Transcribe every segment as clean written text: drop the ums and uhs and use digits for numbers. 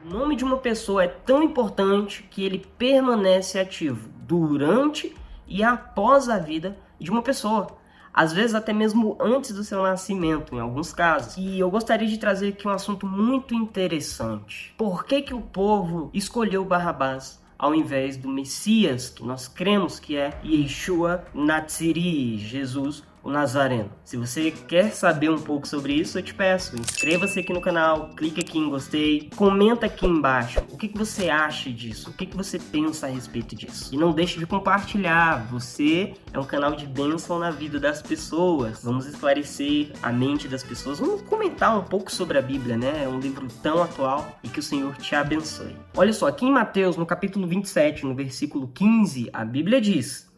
O nome de uma pessoa é tão importante que ele permanece ativo durante e após a vida de uma pessoa. Às vezes até mesmo antes do seu nascimento, em alguns casos. E eu gostaria de trazer aqui um assunto muito interessante. Por que o povo escolheu Barrabás ao invés do Messias, que nós cremos que é Yeshua Natsiri, Jesus o Nazareno? Se você quer saber um pouco sobre isso, eu te peço, inscreva-se aqui no canal, clique aqui em gostei, comenta aqui embaixo o que você acha disso, o que você pensa a respeito disso. E não deixe de compartilhar, você é um canal de bênção na vida das pessoas. Vamos esclarecer a mente das pessoas, vamos comentar um pouco sobre a Bíblia, né? É um livro tão atual e que o Senhor te abençoe. Olha só, aqui em Mateus, no capítulo 27, no versículo 15, a Bíblia diz: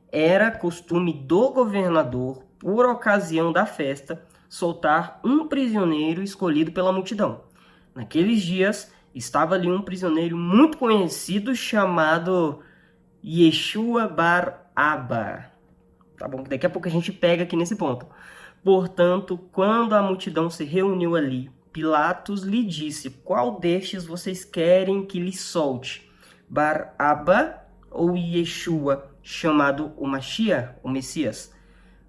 era costume do governador, por ocasião da festa, soltar um prisioneiro escolhido pela multidão. Naqueles dias, estava ali um prisioneiro muito conhecido chamado Yeshua Bar Abba. Tá bom? Daqui a pouco a gente pega aqui nesse ponto. Portanto, quando a multidão se reuniu ali, Pilatos lhe disse: qual destes vocês querem que lhe solte? Bar Abba ou Yeshua, chamado o Mashiach, o Messias?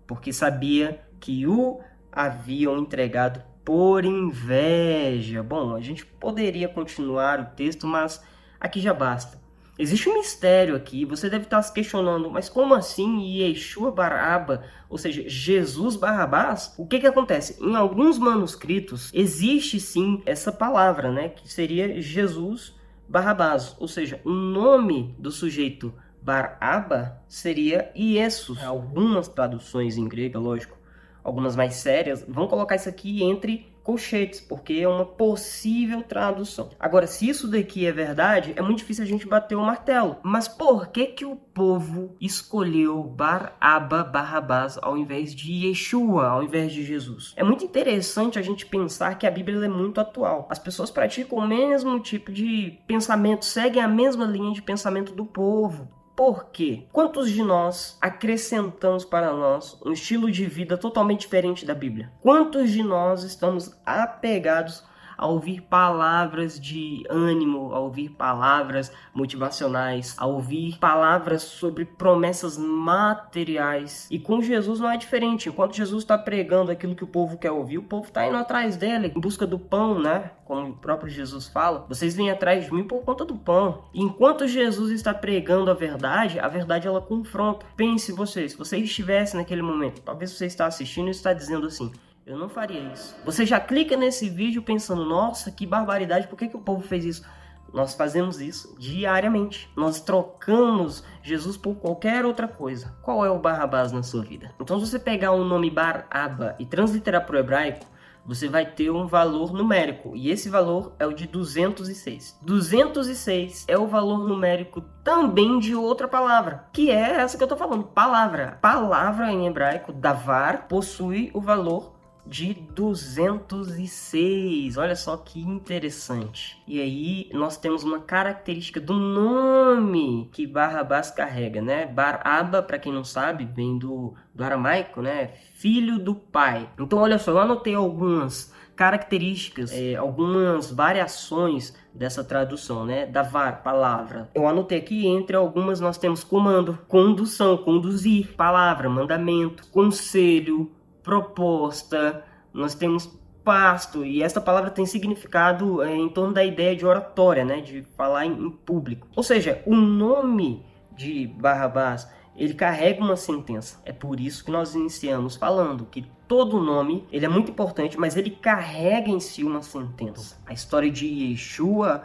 Porque sabia que o haviam entregado por inveja. Bom, a gente poderia continuar o texto, mas aqui já basta. Existe um mistério aqui, você deve estar se questionando, mas como assim Yeshua Bar Abba, ou seja, Jesus Barrabás? O que acontece? Em alguns manuscritos existe sim essa palavra, né, que seria Jesus Barrabás, ou seja, o nome do sujeito Bar Abba seria Iesus. Algumas traduções em grego, lógico, algumas mais sérias, vão colocar isso aqui entre colchetes, porque é uma possível tradução. Agora, se isso daqui é verdade, é muito difícil a gente bater o martelo. Mas por que o povo escolheu Bar Abba, Barrabás, ao invés de Yeshua, ao invés de Jesus? É muito interessante a gente pensar que a Bíblia é muito atual. As pessoas praticam o mesmo tipo de pensamento, seguem a mesma linha de pensamento do povo. Por quê? Quantos de nós acrescentamos para nós um estilo de vida totalmente diferente da Bíblia? Quantos de nós estamos apegados a ouvir palavras de ânimo, a ouvir palavras motivacionais, a ouvir palavras sobre promessas materiais? E com Jesus não é diferente. Enquanto Jesus está pregando aquilo que o povo quer ouvir, o povo está indo atrás dele, em busca do pão, né? Como o próprio Jesus fala, vocês vêm atrás de mim por conta do pão. E enquanto Jesus está pregando a verdade ela confronta. Pense você, se você estivesse naquele momento, talvez você está assistindo e está dizendo assim: eu não faria isso. Você já clica nesse vídeo pensando: nossa, que barbaridade, por que o povo fez isso? Nós fazemos isso diariamente. Nós trocamos Jesus por qualquer outra coisa. Qual é o Barrabás na sua vida? Então, se você pegar o nome Bar Abba e transliterar para o hebraico, você vai ter um valor numérico. E esse valor é o de 206. 206 é o valor numérico também de outra palavra, que é essa que eu estou falando, palavra. Palavra em hebraico, davar, possui o valor de 206. Olha só que interessante. E aí nós temos uma característica do nome que Barrabás carrega, né? Bar Abba, para quem não sabe, vem do aramaico, né? Filho do pai. Então olha só, eu anotei algumas características, algumas variações dessa tradução, né? Davar, palavra. Eu anotei aqui, entre algumas nós temos comando, condução, conduzir, palavra, mandamento, conselho, proposta, nós temos pasto, e essa palavra tem significado em torno da ideia de oratória, né, de falar em público. Ou seja, o nome de Barrabás, ele carrega uma sentença. É por isso que nós iniciamos falando que todo nome, ele é muito importante, mas ele carrega em si uma sentença. A história de Yeshua,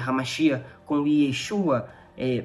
Hamashiach, com Yeshua,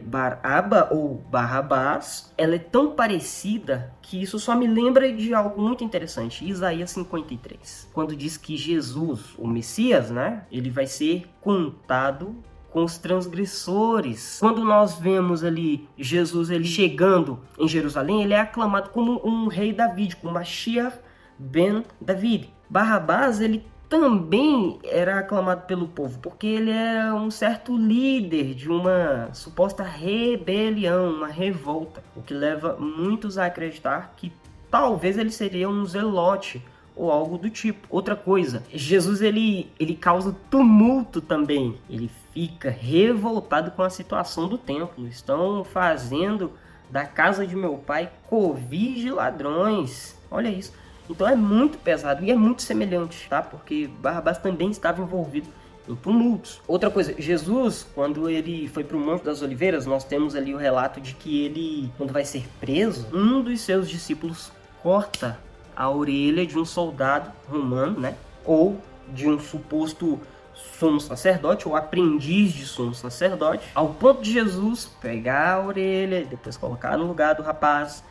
Bar Abba ou Barrabás, ela é tão parecida que isso só me lembra de algo muito interessante. Isaías 53, quando diz que Jesus, o Messias, né, ele vai ser contado com os transgressores. Quando nós vemos ali Jesus ele chegando em Jerusalém, ele é aclamado como um rei David, como Mashiach ben David. Barrabás, ele também era aclamado pelo povo, porque ele é um certo líder de uma suposta rebelião, uma revolta, o que leva muitos a acreditar que talvez ele seria um zelote ou algo do tipo. Outra coisa, Jesus ele causa tumulto também. Ele fica revoltado com a situação do templo. Estão fazendo da casa de meu pai covil de ladrões. Olha isso. Então é muito pesado e é muito semelhante, tá? Porque Barrabás também estava envolvido em tumultos. Outra coisa, Jesus, quando ele foi para o Monte das Oliveiras, nós temos ali o relato de que ele, quando vai ser preso, um dos seus discípulos corta a orelha de um soldado romano, né? Ou de um suposto sumo sacerdote ou aprendiz de sumo sacerdote, ao ponto de Jesus pegar a orelha e depois colocar no lugar do rapaz,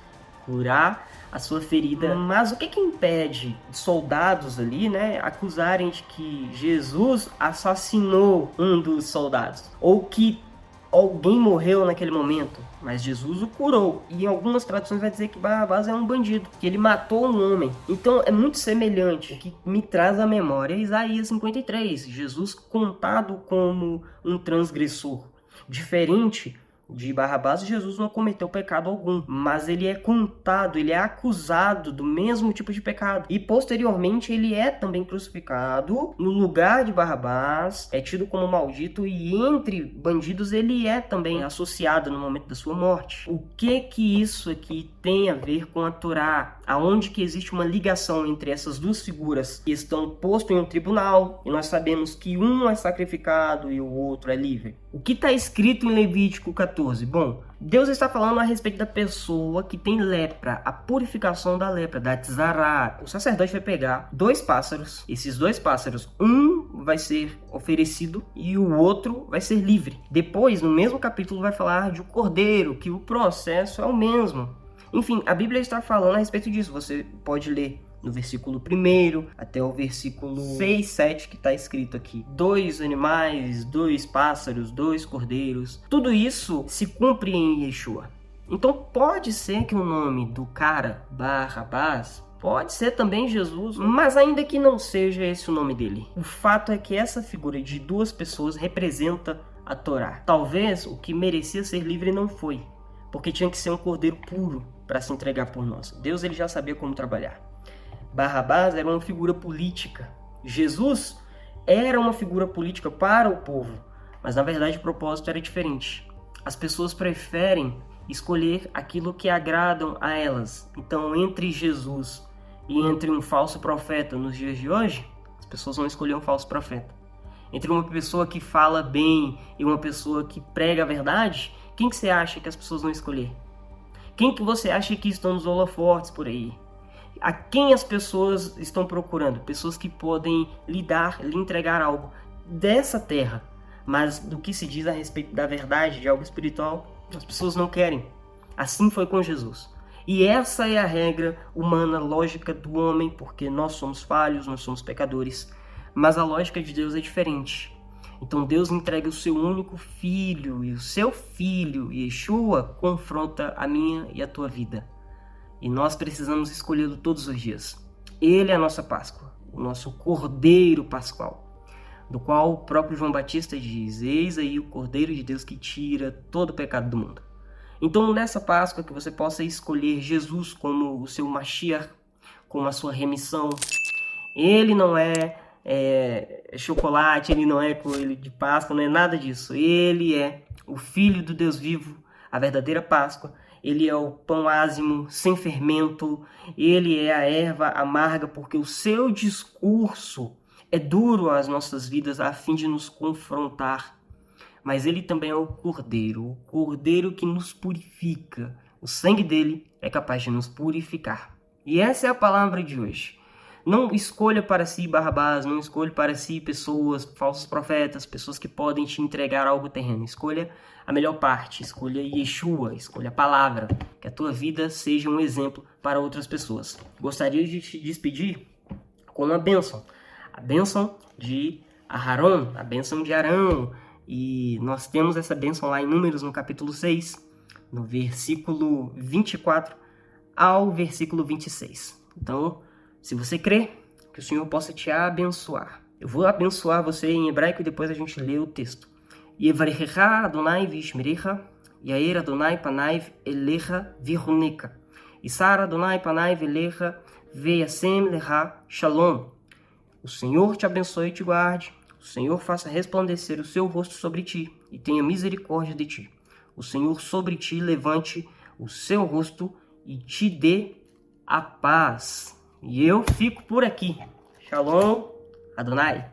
curar a sua ferida. Mas o que impede soldados ali, né, acusarem de que Jesus assassinou um dos soldados? Ou que alguém morreu naquele momento, mas Jesus o curou. E em algumas traduções vai dizer que Barrabás é um bandido, que ele matou um homem. Então é muito semelhante. O que me traz à memória é Isaías 53. Jesus contado como um transgressor. Diferente de Barrabás, Jesus não cometeu pecado algum, mas ele é contado, ele é acusado do mesmo tipo de pecado. E posteriormente ele é também crucificado no lugar de Barrabás, é tido como maldito e entre bandidos ele é também associado no momento da sua morte. O que isso aqui tem a ver com a Torá? Aonde que existe uma ligação entre essas duas figuras que estão postos em um tribunal e nós sabemos que um é sacrificado e o outro é livre? O que está escrito em Levítico 14? Bom, Deus está falando a respeito da pessoa que tem lepra, a purificação da lepra, da tzará. O sacerdote vai pegar 2 pássaros, esses 2 pássaros, um vai ser oferecido e o outro vai ser livre. Depois, no mesmo capítulo, vai falar de um cordeiro, que o processo é o mesmo. Enfim, a Bíblia está falando a respeito disso. Você pode ler no versículo 1 até o versículo 6, 7, que está escrito aqui. 2 animais, 2 pássaros, 2 cordeiros. Tudo isso se cumpre em Yeshua. Então pode ser que o nome do cara, Barrabás, pode ser também Jesus, mas ainda que não seja esse o nome dele. O fato é que essa figura de 2 pessoas representa a Torá. Talvez o que merecia ser livre não foi, porque tinha que ser um cordeiro puro para se entregar por nós. Deus ele já sabia como trabalhar. Barrabás era uma figura política. Jesus era uma figura política para o povo, mas na verdade o propósito era diferente. As pessoas preferem escolher aquilo que agradam a elas. Então, entre Jesus e entre um falso profeta nos dias de hoje, as pessoas vão escolher um falso profeta. Entre uma pessoa que fala bem e uma pessoa que prega a verdade, quem que você acha que as pessoas vão escolher? Quem que você acha que estão nos holofotes por aí? A quem as pessoas estão procurando? Pessoas que podem lhe entregar algo dessa terra, mas do que se diz a respeito da verdade, de algo espiritual, as pessoas não querem. Assim foi com Jesus. E essa é a regra humana, lógica do homem, porque nós somos falhos, nós somos pecadores, mas a lógica de Deus é diferente. Então Deus entrega o seu único filho, e o seu filho, Yeshua, confronta a minha e a tua vida. E nós precisamos escolhê-lo todos os dias. Ele é a nossa Páscoa, o nosso Cordeiro Pascual, do qual o próprio João Batista diz: eis aí o Cordeiro de Deus que tira todo o pecado do mundo. Então nessa Páscoa que você possa escolher Jesus como o seu Mashiach, como a sua remissão. Ele não é chocolate, ele não é coelho de Páscoa, não é nada disso. Ele é o Filho do Deus vivo, a verdadeira Páscoa. Ele é o pão ázimo, sem fermento. Ele é a erva amarga, porque o seu discurso é duro às nossas vidas, a fim de nos confrontar. Mas ele também é o Cordeiro que nos purifica. O sangue dele é capaz de nos purificar. E essa é a palavra de hoje. Não escolha para si Barrabás, não escolha para si pessoas, falsos profetas, pessoas que podem te entregar algo terreno. Escolha a melhor parte, escolha Yeshua, escolha a palavra, que a tua vida seja um exemplo para outras pessoas. Gostaria de te despedir com uma bênção, a bênção de Aharon, a bênção de Arão. E nós temos essa bênção lá em Números, no capítulo 6, no versículo 24 ao versículo 26. Então, se você crê, que o Senhor possa te abençoar. Eu vou abençoar você em hebraico e depois a gente lê o texto. Yevarechecha Adonai vishmerecha, Yair Adonai panaiv elecha viruneka. Isar Adonai panaiv elecha Ve'asem lecha shalom. O Senhor te abençoe e te guarde. O Senhor faça resplandecer o seu rosto sobre ti e tenha misericórdia de ti. O Senhor sobre ti levante o seu rosto e te dê a paz. E eu fico por aqui. Shalom, Adonai.